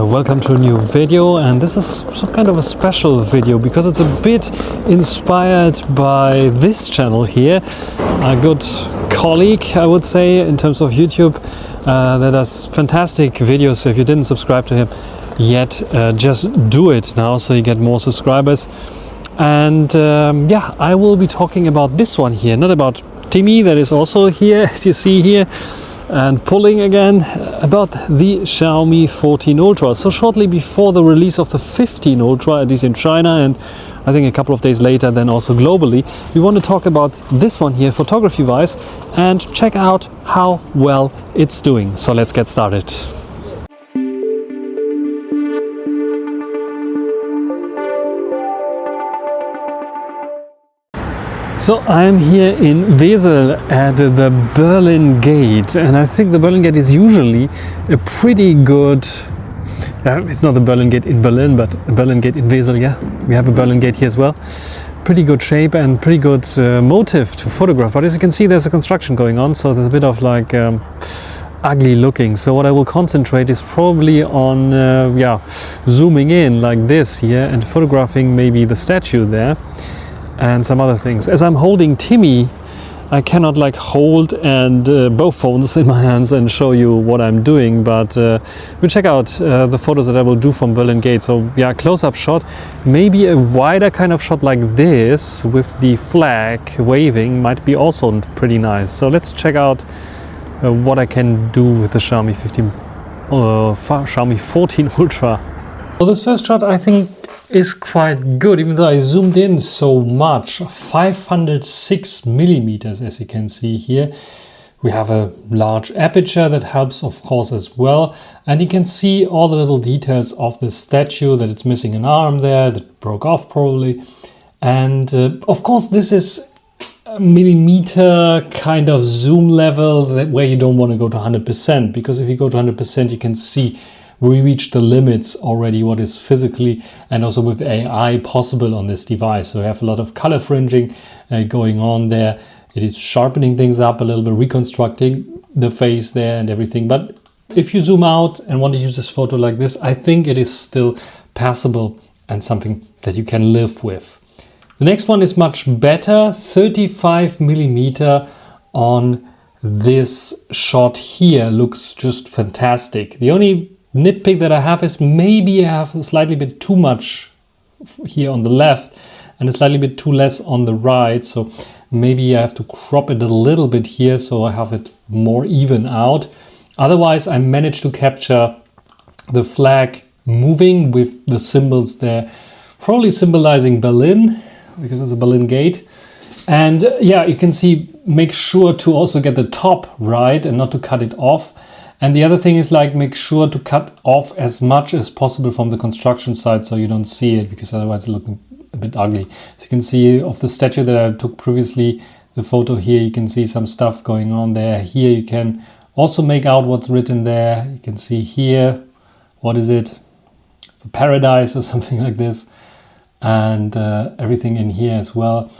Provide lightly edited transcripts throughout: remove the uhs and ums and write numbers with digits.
Welcome to a new video, and this is some kind of a special video because it's a bit inspired by this channel here, a good colleague I would say in terms of YouTube that does fantastic videos. So if you didn't subscribe to him yet, just do it now so you get more subscribers. And yeah, I will be talking about this one here, not about Timmy that is also here as you see here and pulling again, about the Xiaomi 14 Ultra. So shortly before the release of the 15 Ultra, at least in China, and I think a couple of days later then also globally, we want to talk about this one here photography wise and check out how well it's doing. So let's get started. So I'm here in Wesel at the Berlin Gate, and I think the Berlin Gate is usually a pretty good, it's not the Berlin Gate in Berlin, but a Berlin Gate in Wesel, yeah. We have a Berlin Gate here as well. Pretty good shape and pretty good motive to photograph, but as you can see there's a construction going on, so there's a bit of like ugly looking. So what I will concentrate is probably on yeah, zooming in like this here and photographing maybe the statue there and some other things. As I'm holding Timmy, I cannot like hold and both phones in my hands and show you what I'm doing, but we'll check out the photos that I will do from Berlin Gate. So yeah, close-up shot, maybe a wider kind of shot like this with the flag waving might be also pretty nice. So let's check out what I can do with the Xiaomi 14 Ultra. So this first shot I think is quite good, even though I zoomed in so much. 506 millimeters, as you can see here. We have a large aperture that helps of course as well, and you can see all the little details of the statue, that it's missing an arm there that broke off probably, and of course this is a millimeter kind of zoom level where you don't want to go to 100%, because if you go to 100% you can see we reach the limits already, what is physically and also with AI possible on this device. So we have a lot of color fringing going on there. It is sharpening things up a little bit, reconstructing the face there and everything. But if you zoom out and want to use this photo like this, I think it is still passable and something that you can live with. The next one is much better, 35 millimeter on this shot here looks just fantastic. The only nitpick that I have is maybe I have a slightly bit too much here on the left and a slightly bit too less on the right, so maybe I have to crop it a little bit here so I have it more even out. Otherwise I managed to capture the flag moving with the symbols there, probably symbolizing Berlin because it's a Berlin Gate. And yeah, you can see, make sure to also get the top right and not to cut it off. And the other thing is like make sure to cut off as much as possible from the construction side so you don't see it, because otherwise it's looking a bit ugly. So you can see of the statue that I took previously, the photo here, you can see some stuff going on there. Here you can also make out what's written there. You can see here, what is it? Paradise or something like this. And everything in here as well.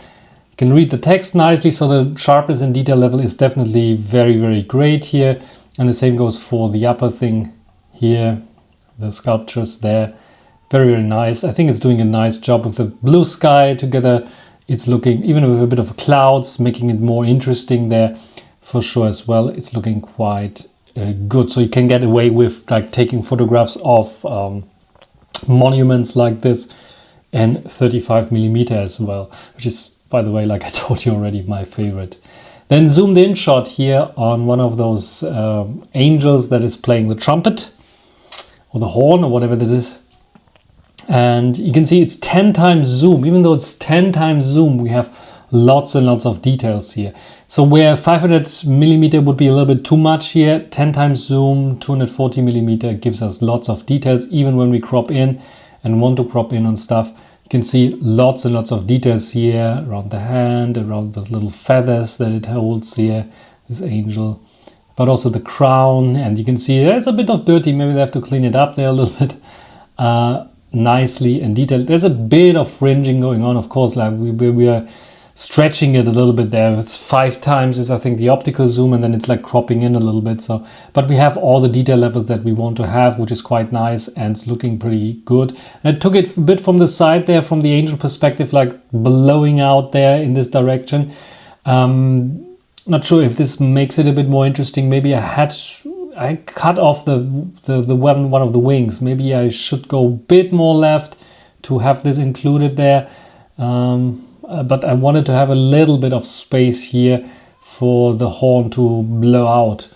You can read the text nicely, so the sharpness and detail level is definitely very, very great here. And the same goes for the upper thing here, the sculptures there. Very, very nice. I think it's doing a nice job with the blue sky together. It's looking, even with a bit of clouds, making it more interesting there for sure as well. It's looking quite good. So you can get away with like taking photographs of monuments like this and 35 millimeter as well, which is, by the way, like I told you already, my favorite. Then zoomed in shot here on one of those angels that is playing the trumpet or the horn or whatever this is. And you can see it's 10 times zoom. Even though it's 10 times zoom, we have lots and lots of details here. So where 500 millimeter would be a little bit too much here, 10 times zoom, 240 millimeter gives us lots of details. Even when we crop in and want to crop in on stuff, you can see lots and lots of details here around the hand, around those little feathers that it holds here, this angel, but also the crown. And you can see it's a bit of dirty. Maybe they have to clean it up there a little bit nicely and detailed. There's a bit of fringing going on, of course, like we are stretching it a little bit there. It's 5 times is I think the optical zoom, and then it's like cropping in a little bit. So, but we have all the detail levels that we want to have, which is quite nice, and it's looking pretty good. And I took it a bit from the side there, from the angel perspective, like blowing out there in this direction. Not sure if this makes it a bit more interesting. Maybe I cut off the one of the wings. Maybe I should go a bit more left to have this included there. But I wanted to have a little bit of space here for the horn to blow out.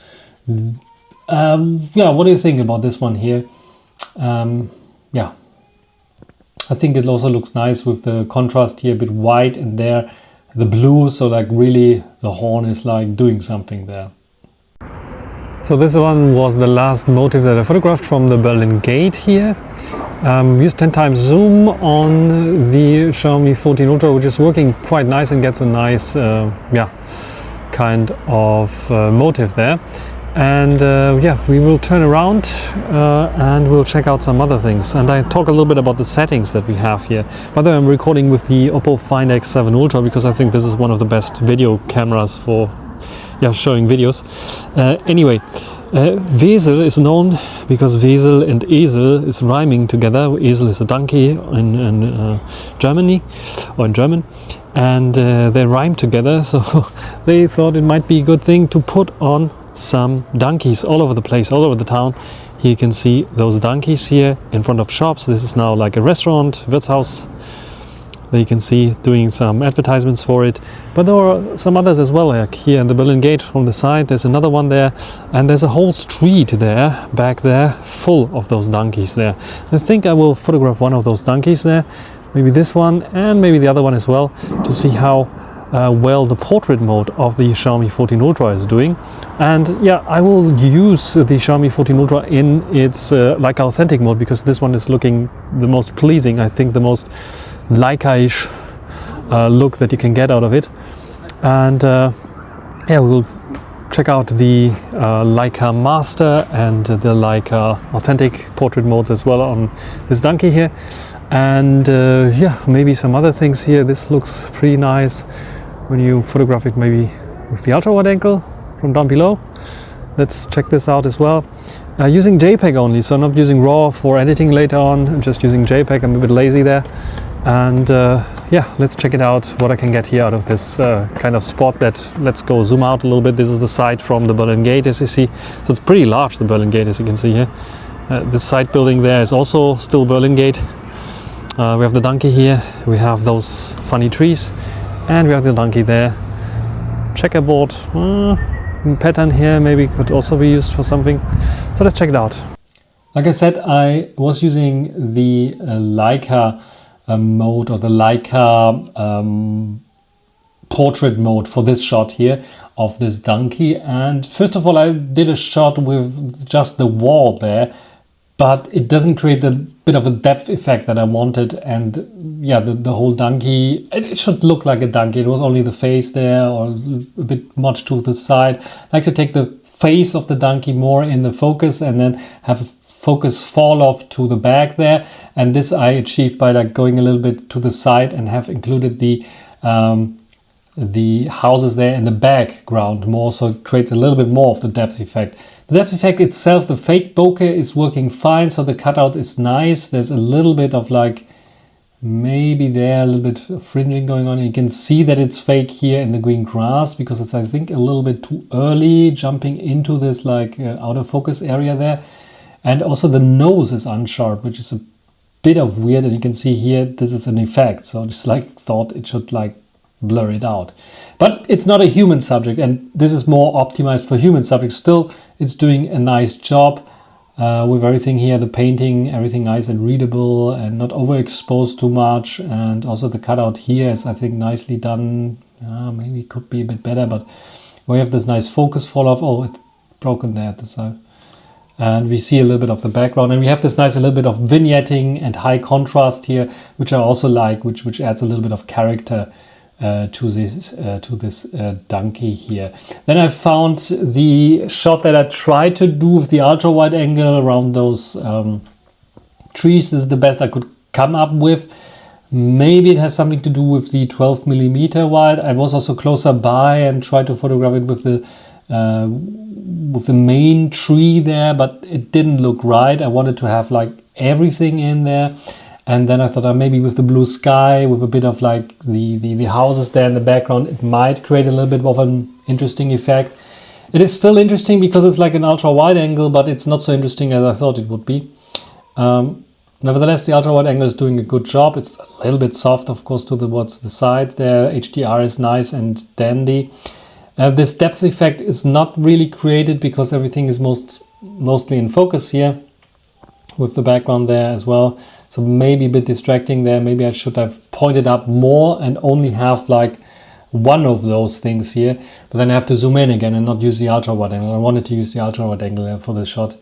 Yeah, what do you think about this one here? Yeah, I think it also looks nice with the contrast here, a bit white, and there the blue, so like really the horn is like doing something there. So this one was the last motif that I photographed from the Berlin Gate here. Used 10 times zoom on the Xiaomi 14 Ultra, which is working quite nice and gets a nice yeah, kind of motif there. And yeah, we will turn around and we'll check out some other things. And I talk a little bit about the settings that we have here. By the way, I'm recording with the Oppo Find X7 Ultra because I think this is one of the best video cameras for showing videos. Anyway, Wesel is known because Wesel and Esel is rhyming together. Esel is a donkey in Germany, or in German, and they rhyme together, so they thought it might be a good thing to put on some donkeys all over the place, all over the town. Here you can see those donkeys here in front of shops. This is now like a restaurant, Wirtshaus. There you can see doing some advertisements for it, but there are some others as well, like here in the Berlin Gate from the side. There's another one there, and there's a whole street there, back there, full of those donkeys there. I think I will photograph one of those donkeys there, maybe this one and maybe the other one as well, to see how well the portrait mode of the Xiaomi 14 Ultra is doing. And yeah, I will use the Xiaomi 14 Ultra in its Leica authentic mode, because this one is looking the most pleasing, I think the most Leica-ish look that you can get out of it. And yeah, we'll check out the Leica Master and the Leica authentic portrait modes as well on this donkey here. And yeah, maybe some other things here. This looks pretty nice when you photograph it maybe with the ultra wide angle from down below. Let's check this out as well. Using JPEG only, so not using RAW for editing later on. I'm just using JPEG. I'm a bit lazy there. And yeah, let's check it out, what I can get here out of this kind of spot bed. Let's go zoom out a little bit. This is the side from the Berlin Gate, as you see. So it's pretty large, the Berlin Gate, as you can see here. This side building there is also still Berlin Gate. We have the donkey here, we have those funny trees, and we have the donkey there. Checkerboard pattern here maybe could also be used for something. So let's check it out. Like I said, I was using the Leica mode, or the Leica portrait mode for this shot here of this donkey. And first of all, I did a shot with just the wall there, but it doesn't create the bit of a depth effect that I wanted. And yeah, the whole donkey, it should look like a donkey. It was only the face there, or a bit much to the side. I like to take the face of the donkey more in the focus, and then have a focus fall off to the back there. And this I achieved by like going a little bit to the side and have included the houses there in the background more, so it creates a little bit more of the depth effect. The depth effect itself, the fake bokeh, is working fine, so the cutout is nice. There's a little bit of like, maybe there a little bit of fringing going on. You can see that it's fake here in the green grass, because it's, I think, a little bit too early jumping into this like out of focus area there. And also the nose is unsharp, which is a bit of weird. And you can see here, this is an effect. So just like thought it should like blur it out. But it's not a human subject, and this is more optimized for human subjects. Still, it's doing a nice job with everything here, the painting, everything nice and readable and not overexposed too much. And also the cutout here is, I think, nicely done. Maybe it could be a bit better, but we have this nice focus fall off. Oh, it's broken there at the side. And we see a little bit of the background, and we have this nice a little bit of vignetting and high contrast here, which I also like, which adds a little bit of character to this donkey here. Then I found the shot that I tried to do with the ultra wide angle around those trees. This is the best I could come up with. Maybe it has something to do with the 12mm wide. I was also closer by and tried to photograph it with the main tree there, but it didn't look right. I wanted to have like everything in there. And then I thought maybe with the blue sky, with a bit of like the houses there in the background, it might create a little bit of an interesting effect. It is still interesting because it's like an ultra wide angle, but it's not so interesting as I thought it would be. Nevertheless, the ultra wide angle is doing a good job. It's a little bit soft, of course, towards the side there. HDR is nice and dandy. This depth effect is not really created because everything is mostly in focus here with the background there as well. So maybe a bit distracting there. Maybe I should have pointed up more and only have like one of those things here. But then I have to zoom in again and not use the ultra wide angle. I wanted to use the ultra wide angle for this shot.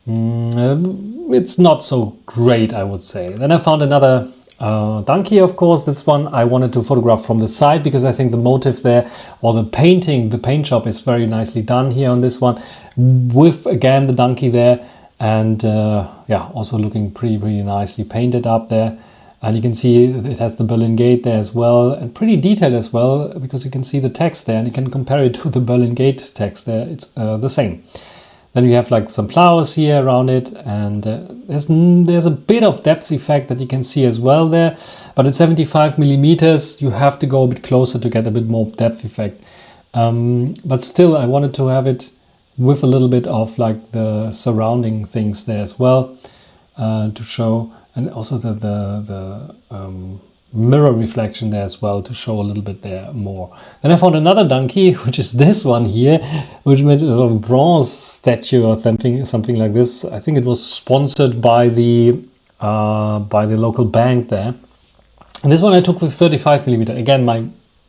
It's not so great, I would say. Then I found another donkey, of course. This one I wanted to photograph from the side because I think the motif there, or the paint job is very nicely done here on this one, with again the donkey there, and yeah, also looking pretty nicely painted up there. And you can see it has the Berlin Gate there as well, and pretty detailed as well, because you can see the text there and you can compare it to the Berlin Gate text there. It's the same. Then we have like some flowers here around it, and there's a bit of depth effect that you can see as well there, but at 75mm you have to go a bit closer to get a bit more depth effect. But still, I wanted to have it with a little bit of like the surrounding things there as well, to show, and also the mirror reflection there as well to show a little bit there more. Then I found another donkey, which is this one here, which made a sort of bronze statue or something like this. I think it was sponsored by the local bank there. And this one I took with 35mm. Again,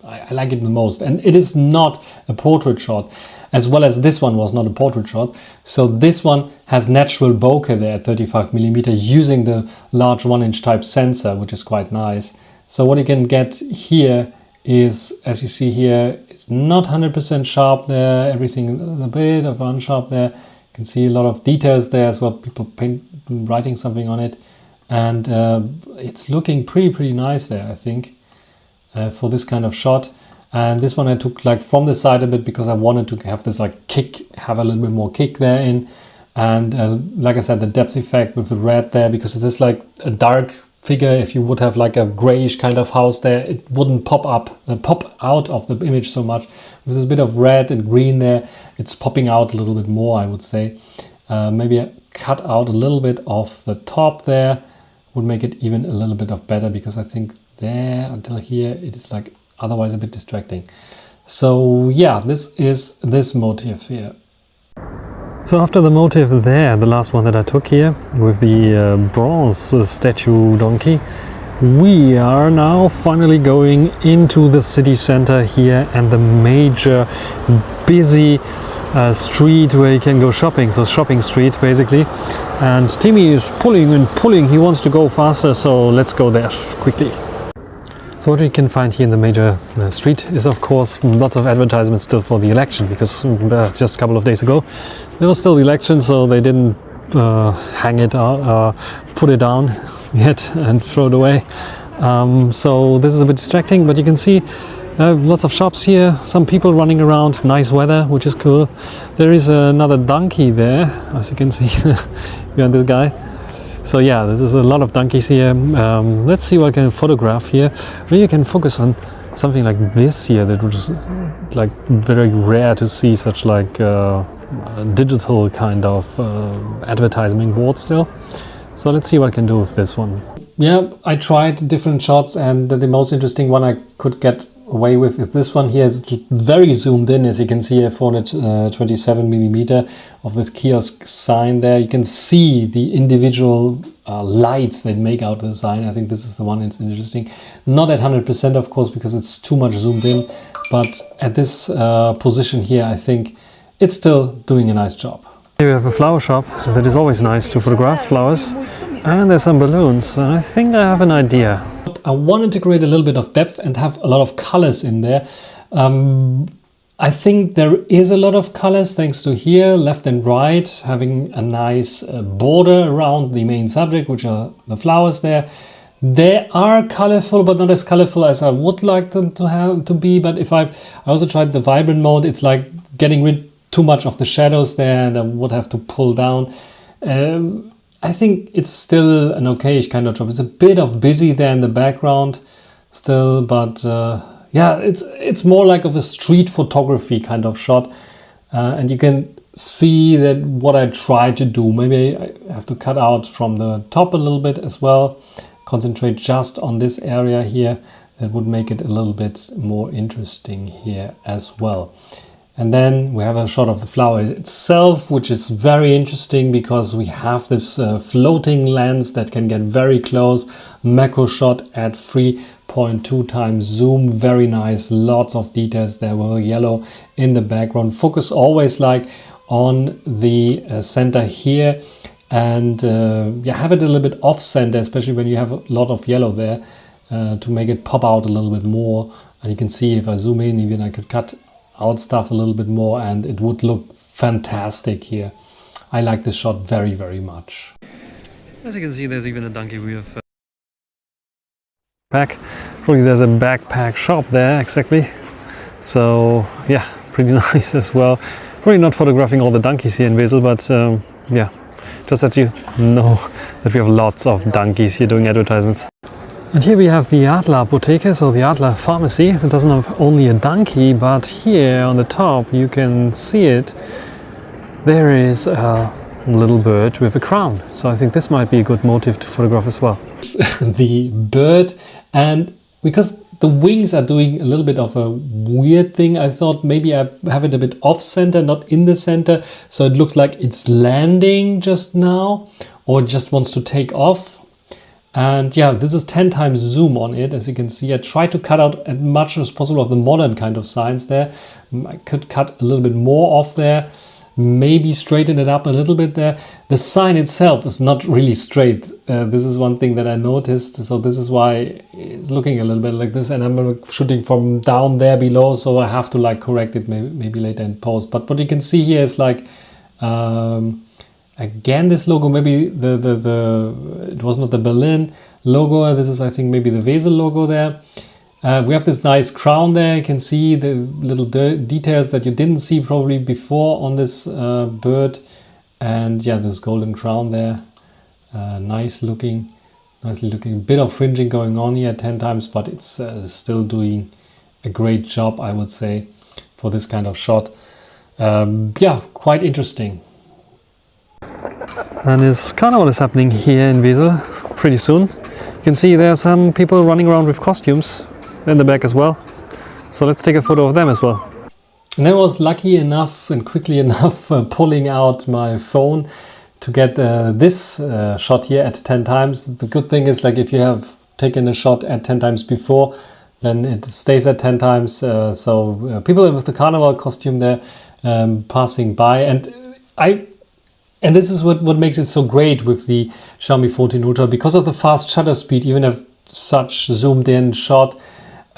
I like it the most, and it is not a portrait shot, as well as this one was not a portrait shot. So this one has natural bokeh there at 35mm using the large 1-inch type sensor, which is quite nice. So what you can get here is, as you see here, it's not 100% sharp there. Everything is a bit of unsharp there. You can see a lot of details there as well, people writing something on it. And it's looking pretty nice there, I think, for this kind of shot. And this one I took like from the side a bit because I wanted to have this like kick, have a little bit more kick there in. And like I said, the depth effect with the red there, because it is like a dark figure. If you would have like a grayish kind of house there, it wouldn't pop out of the image so much. With this bit of red and green there, it's popping out a little bit more, I would say. Maybe I cut out a little bit of the top there would make it even a little bit of better, because I think there until here it is like otherwise a bit distracting. So yeah, this is this motif here. So after the motif there, the last one that I took here with the bronze statue donkey, we are now finally going into the city center here and the major busy street where you can go shopping, so shopping street basically. And Timmy is pulling and pulling, he wants to go faster, so let's go there quickly. So what we can find here in the major street is, of course, lots of advertisements still for the election, because just a couple of days ago there was still the election, so they didn't hang it out, put it down yet and throw it away. So this is a bit distracting, but you can see lots of shops here, some people running around, nice weather, which is cool. There is another donkey there, as you can see behind this guy. So yeah, this is a lot of donkeys here. Let's see what I can photograph here. Maybe you can focus on something like this here, that was like very rare to see, such like digital kind of advertising board still. So let's see what I can do with this one. Yeah, I tried different shots, and the most interesting one I could get away with is this one here. It's very zoomed in, as you can see, a 427mm of this kiosk sign there. You can see the individual lights that make out the sign. I think this is the one that's interesting. Not at 100%, of course, because it's too much zoomed in, but at this position here, I think it's still doing a nice job. Here we have a flower shop. That is always nice to photograph flowers. And there's some balloons. I think I have an idea. I wanted to create a little bit of depth and have a lot of colors in there. I think there is a lot of colors thanks to here, left and right, having a nice border around the main subject, which are the flowers there. They are colorful, but not as colorful as I would like them to be. But if I also tried the vibrant mode, it's like getting rid too much of the shadows there, and I would have to pull down. I think it's still an okayish kind of job. It's a bit of busy there in the background still, but yeah, it's more like of a street photography kind of shot, and you can see that what I try to do. Maybe I have to cut out from the top a little bit as well, concentrate just on this area here. That would make it a little bit more interesting here as well. And then we have a shot of the flower itself, which is very interesting because we have this floating lens that can get very close. Macro shot at 3.2 times zoom. Very nice. Lots of details there with yellow in the background. Focus always like on the center here. And yeah, have it a little bit off center, especially when you have a lot of yellow there to make it pop out a little bit more. And you can see if I zoom in, even I could cut out stuff a little bit more and it would look fantastic here. I like this shot very, very much. As you can see, there's even a donkey with pack. Probably there's a backpack shop there, exactly. So yeah, pretty nice as well. Probably not photographing all the donkeys here in Wesel, but yeah, just that you know that we have lots of donkeys here doing advertisements. And here we have the Adler Apotheke, so the Adler pharmacy. That doesn't have only a donkey, but here on the top you can see it. There is a little bird with a crown. So I think this might be a good motive to photograph as well. The bird, and because the wings are doing a little bit of a weird thing, I thought maybe I have it a bit off center, not in the center. So it looks like it's landing just now or just wants to take off. And yeah, this is 10 times zoom on it, as you can see. I try to cut out as much as possible of the modern kind of signs there. I could cut a little bit more off there, maybe straighten it up a little bit there. The sign itself is not really straight. This is one thing that I noticed. So this is why it's looking a little bit like this. And I'm shooting from down there below, so I have to like correct it maybe later in post. But what you can see here is like, again, this logo, maybe it was not the Berlin logo. This is, I think, maybe the Wesel logo there. We have this nice crown there. You can see the little details that you didn't see probably before on this bird. And yeah, this golden crown there. Nicely looking. Bit of fringing going on here 10 times, but it's still doing a great job, I would say, for this kind of shot. Yeah, quite interesting. And this carnival is happening here in Wesel pretty soon. You can see there are some people running around with costumes in the back as well. So let's take a photo of them as well. And I was lucky enough and quickly enough pulling out my phone to get this shot here at 10 times. The good thing is, like, if you have taken a shot at 10 times before, then it stays at 10 times. So people with the carnival costume there passing by. And this is what makes it so great with the Xiaomi 14 Ultra. Because of the fast shutter speed, even if such zoomed in shot,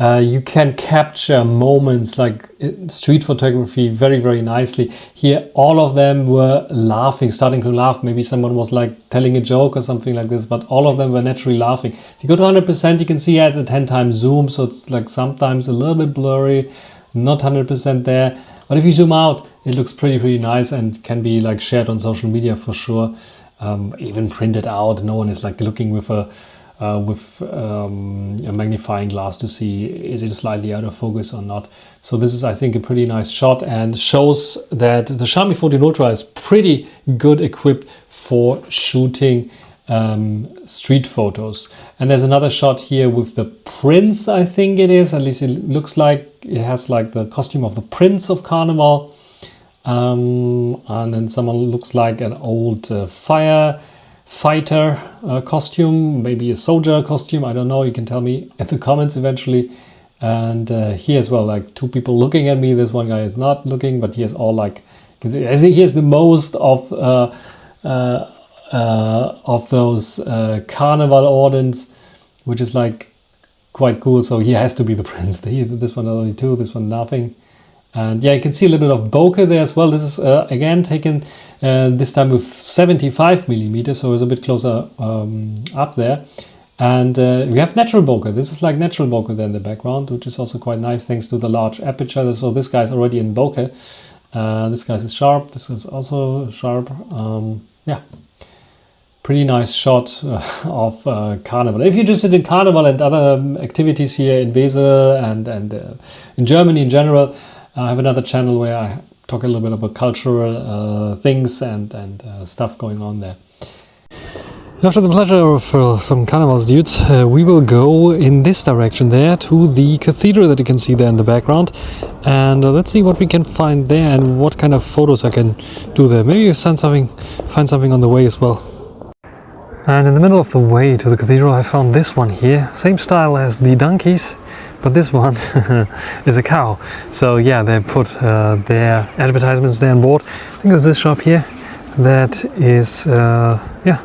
you can capture moments like street photography very, very nicely. Here, all of them were laughing, starting to laugh. Maybe someone was like telling a joke or something like this, but all of them were naturally laughing. If you go to 100%, you can see it's a 10 times zoom. So it's like sometimes a little bit blurry, not 100% there. But if you zoom out, it looks pretty nice and can be like shared on social media for sure. Even printed out. No one is like looking with a magnifying glass to see is it slightly out of focus or not. So this is, I think, a pretty nice shot and shows that the Xiaomi 14 Ultra is pretty good equipped for shooting street photos. And there's another shot here with the prince, I think it is, at least it looks like it has like the costume of the Prince of Carnival. And then someone looks like an old firefighter costume, maybe a soldier costume, I don't know, you can tell me in the comments eventually. And here as well, like two people looking at me. This one guy is not looking, but he has all like, he has the most of those carnival ordens, which is like quite cool. So he has to be the prince. This one only two, this one nothing. And yeah, you can see a little bit of bokeh there as well. This is again taken this time with 75 millimeters, so it's a bit closer up there. And we have natural bokeh. This is like natural bokeh there in the background, which is also quite nice thanks to the large aperture. So this guy's already in bokeh. This guy's is sharp. This is also sharp. Yeah, pretty nice shot of Carnival. If you're interested in Carnival and other activities here in Wesel and in Germany in general, I have another channel where I talk a little bit about cultural things and stuff going on there. After the pleasure of some carnivals dudes, we will go in this direction there to the cathedral that you can see there in the background, and let's see what we can find there and what kind of photos I can do there. Maybe you find something on the way as well. And in the middle of the way to the cathedral I found this one here, same style as the donkeys, but this one is a cow. So yeah, they put their advertisements there on board. I think there's this shop here that is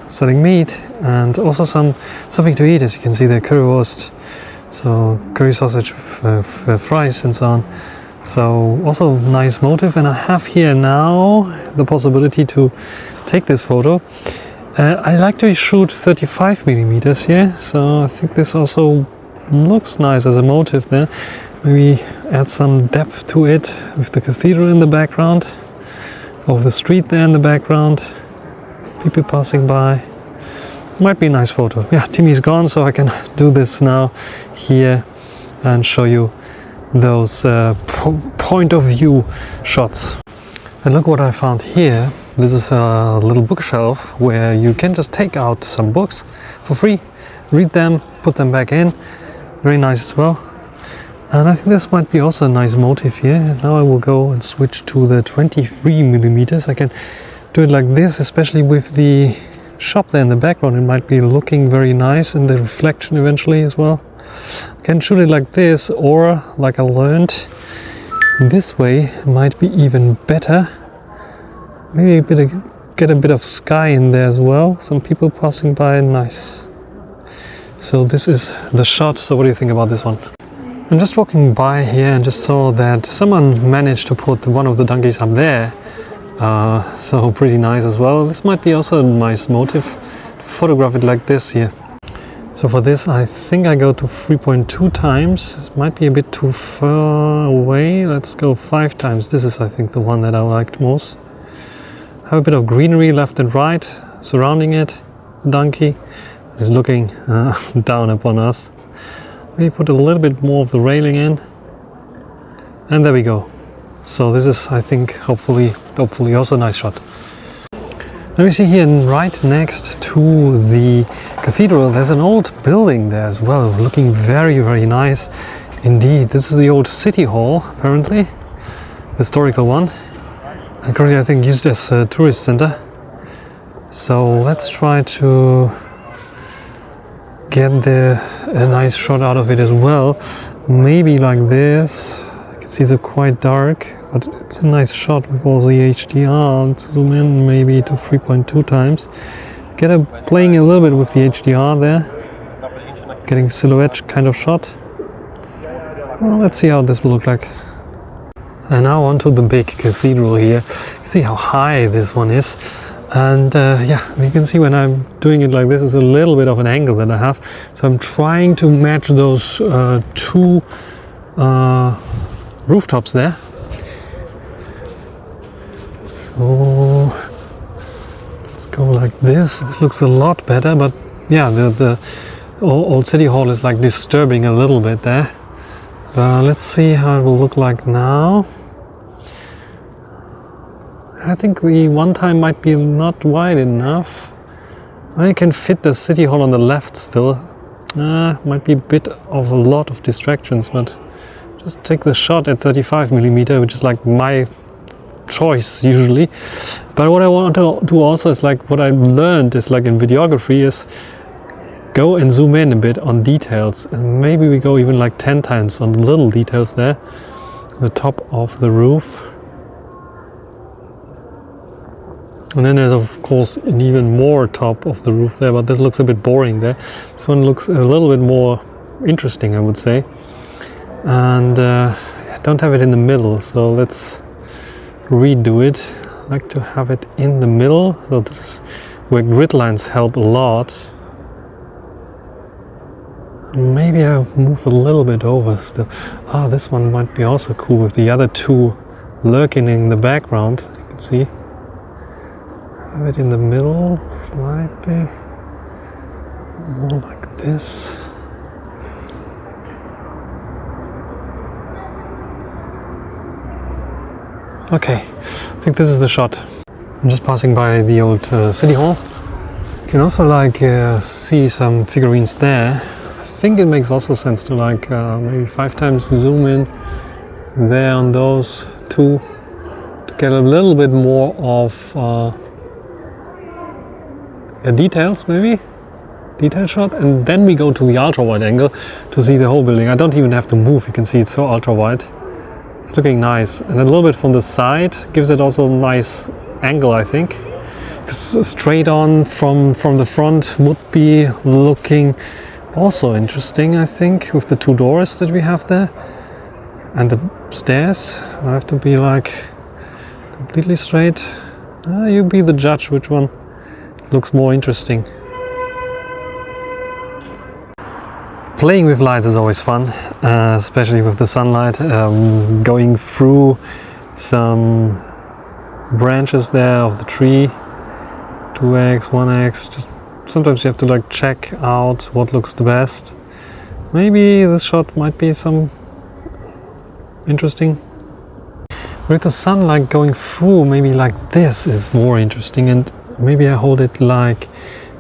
selling meat and also something to eat. As you can see, the currywurst, so curry sausage, fries and so on. So also nice motive, and I have here now the possibility to take this photo. I like to shoot 35mm here, so I think this also looks nice as a motive there. Maybe add some depth to it with the cathedral in the background, of the street there in the background, people passing by. Might be a nice photo. Yeah, Timmy's gone, so I can do this now here and show you those point of view shots. And look what I found here. This is a little bookshelf where you can just take out some books for free, read them, put them back in. Very nice as well. And I think this might be also a nice motif here. Now I will go and switch to the 23mm. I can do it like this, especially with the shop there in the background. It might be looking very nice in the reflection eventually as well. I can shoot it like this, or like I learned, this way might be even better. Maybe get a bit of sky in there as well. Some people passing by, nice. So this is the shot. So what do you think about this one? I'm just walking by here and just saw that someone managed to put one of the donkeys up there. So pretty nice as well. This might be also a nice motive to photograph it like this here. So for this I think I go to 3.2 times. This might be a bit too far away. Let's go 5 times. This is I think the one that I liked most. Have a bit of greenery left and right surrounding it. The donkey is looking down upon us. Maybe put a little bit more of the railing in, and there we go. So this is, I think, hopefully also a nice shot. Let me see here, right next to the cathedral there's an old building there as well, looking very, very nice indeed. This is the old city hall, apparently, the historical one, and currently I think used as a tourist center. So let's try to get a nice shot out of it as well. Maybe like this. I can see it's quite dark, but it's a nice shot with all the HDR. Let's zoom in maybe to 3.2 times. Playing a little bit with the HDR there. Getting silhouette kind of shot. Well, let's see how this will look like. And now onto the big cathedral here. See how high this one is. And yeah, you can see when I'm doing it like this, it's a little bit of an angle that I have. So I'm trying to match those two rooftops there. So let's go like this. This looks a lot better, but yeah, the old city hall is like disturbing a little bit there. Let's see how it will look like now. I think the one time might be not wide enough. I can fit the city hall on the left still. Might be a bit of a lot of distractions, but just take the shot at 35mm, which is like my choice usually. But what I want to do also is like what I learned is like in videography is go and zoom in a bit on details, and maybe we go even like 10 times on the little details there, the top of the roof. And then there's of course an even more top of the roof there, but this looks a bit boring there. This one looks a little bit more interesting, I would say. And I don't have it in the middle, so let's redo it. I like to have it in the middle, so this is where grid lines help a lot. Maybe I'll move a little bit over still. Ah, this one might be also cool with the other two lurking in the background. You can see. Have it in the middle, slightly more like this. Okay, I think this is the shot. I'm just passing by the old city hall. You can also like see some figurines there. I think it makes also sense to like maybe 5 times zoom in there on those two to get a little bit more of details, maybe detail shot, and then we go to the ultra wide angle to see the whole building. I don't even have to move, you can see it's so ultra wide. It's looking nice, and a little bit from the side gives it also a nice angle, I think. Straight on from the front would be looking also interesting, I think, with the 2 doors that we have there and the stairs. I have to be like completely straight. You be the judge which one looks more interesting. Playing with lights is always fun, especially with the sunlight. Going through some branches there of the tree, 2x, 1x, just sometimes you have to like check out what looks the best. Maybe this shot might be some interesting. With the sunlight going through, maybe like this is more interesting, and maybe I hold it like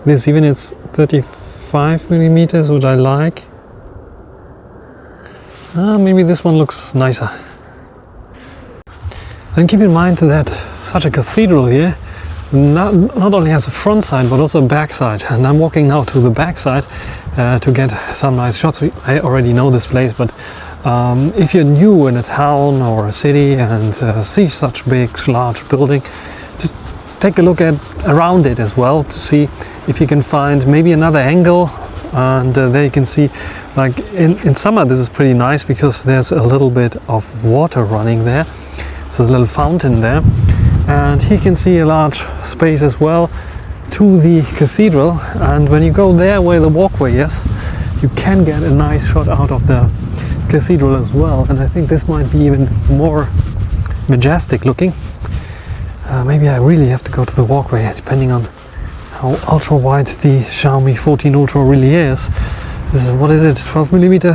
this, even it's 35 millimeters, which I like. Maybe this one looks nicer. Then keep in mind that such a cathedral here not only has a front side but also a back side, and I'm walking now to the back side to get some nice shots. I already know this place, but if you're new in a town or a city and see such big large building, just take a look at around it as well to see if you can find maybe another angle. And there you can see, like in summer this is pretty nice because there's a little bit of water running there. So there's a little fountain there, and here you can see a large space as well to the cathedral. And when you go there where the walkway is, you can get a nice shot out of the cathedral as well. And I think this might be even more majestic looking. Maybe I really have to go to the walkway, depending on how ultra wide the Xiaomi 14 Ultra really is. This is, what is it, 12 millimeter,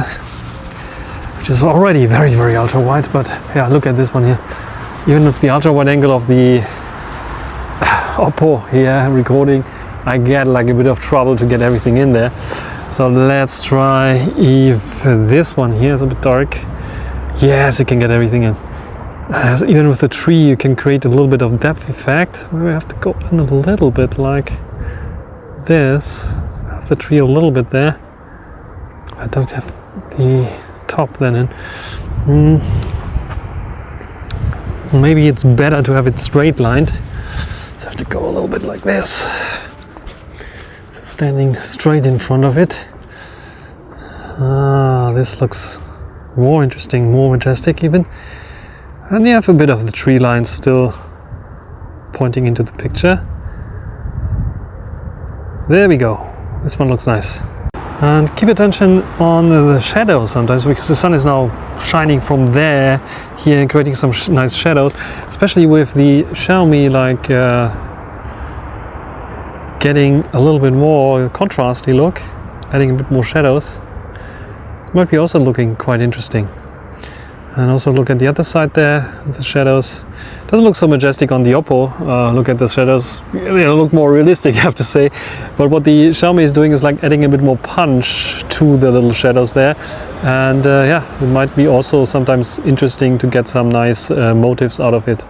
which is already very, very ultra wide. But yeah, look at this one here. Even with the ultra wide angle of the Oppo here recording, I get like a bit of trouble to get everything in there. So let's try if this one here is a bit dark. Yes, you can get everything in. Even with the tree you can create a little bit of depth effect. Maybe I have to go in a little bit like this. Have the tree a little bit there. I don't have the top then in. Maybe it's better to have it straight lined. So I have to go a little bit like this. So standing straight in front of it. This looks more interesting, more majestic even. And you have a bit of the tree lines still pointing into the picture. There we go. This one looks nice. And keep attention on the shadows sometimes, because the sun is now shining from there here, creating some nice shadows, especially with the Xiaomi, like getting a little bit more contrasty look, adding a bit more shadows. It might be also looking quite interesting. And also look at the other side there, the shadows. Doesn't look so majestic on the Oppo. Look at the shadows, they look more realistic, I have to say. But what the Xiaomi is doing is like adding a bit more punch to the little shadows there. And yeah, it might be also sometimes interesting to get some nice motifs out of it.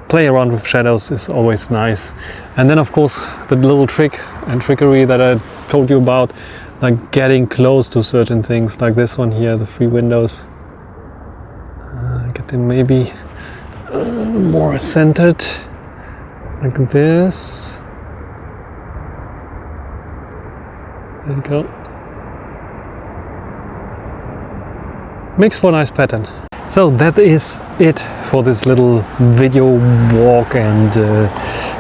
Play around with shadows is always nice. And then of course the little trick and trickery that I told you about, like getting close to certain things, like this one here, the 3 windows. Get them maybe more centered, like this. There you go. Makes for a nice pattern. So that is it for this little video walk and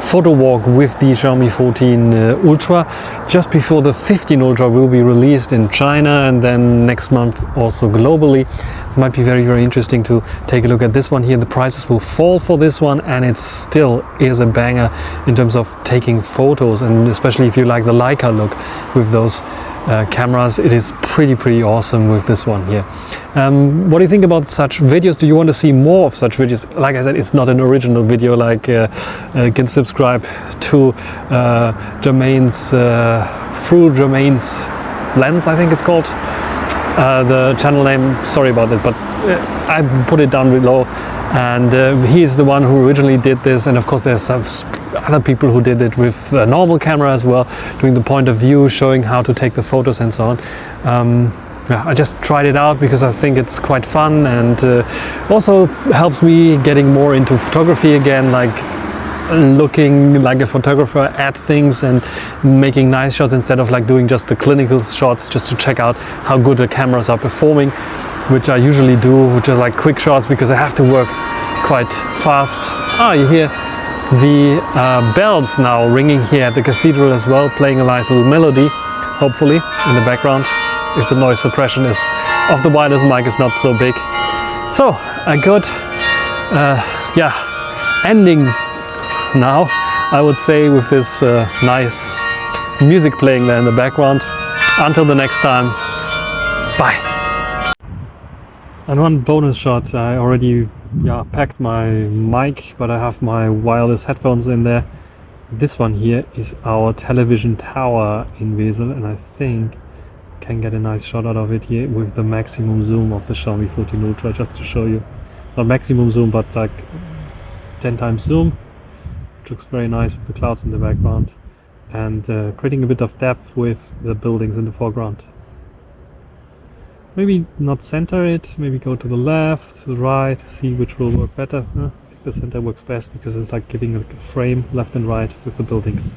photo walk with the Xiaomi 14 Ultra. Just before the 15 Ultra will be released in China, and then next month also globally. Might be very, very interesting to take a look at this one here. The prices will fall for this one, and it still is a banger in terms of taking photos, and especially if you like the Leica look with those cameras, it is pretty awesome with this one here. What do you think about such videos? Do you want to see more of such videos? Like I said, it's not an original video. Like you can subscribe to Jermaine's through Jermaine's lens, I think it's called. The channel name, sorry about this, but I put it down below, and he's the one who originally did this, and of course there's some other people who did it with a normal camera as well, doing the point of view, showing how to take the photos and so on. Yeah, I just tried it out because I think it's quite fun, and also helps me getting more into photography again, like looking like a photographer at things and making nice shots instead of like doing just the clinical shots, just to check out how good the cameras are performing, which I usually do, which is like quick shots because I have to work quite fast. You hear the bells now ringing here at the cathedral as well, playing a nice little melody, hopefully in the background, if the noise suppression is of the wireless mic is not so big. So a good ending now, I would say, with this nice music playing there in the background. Until the next time, bye. And one bonus shot, I already packed my mic, but I have my wireless headphones in there. This one here is our television tower in Wesel, and I think I can get a nice shot out of it here with the maximum zoom of the Xiaomi 14 Ultra, just to show you. Not maximum zoom, but like 10 times zoom. Looks very nice with the clouds in the background, and creating a bit of depth with the buildings in the foreground. Maybe not center it, maybe go to the left, to the right, see which will work better. I think the center works best because it's like giving a frame left and right with the buildings.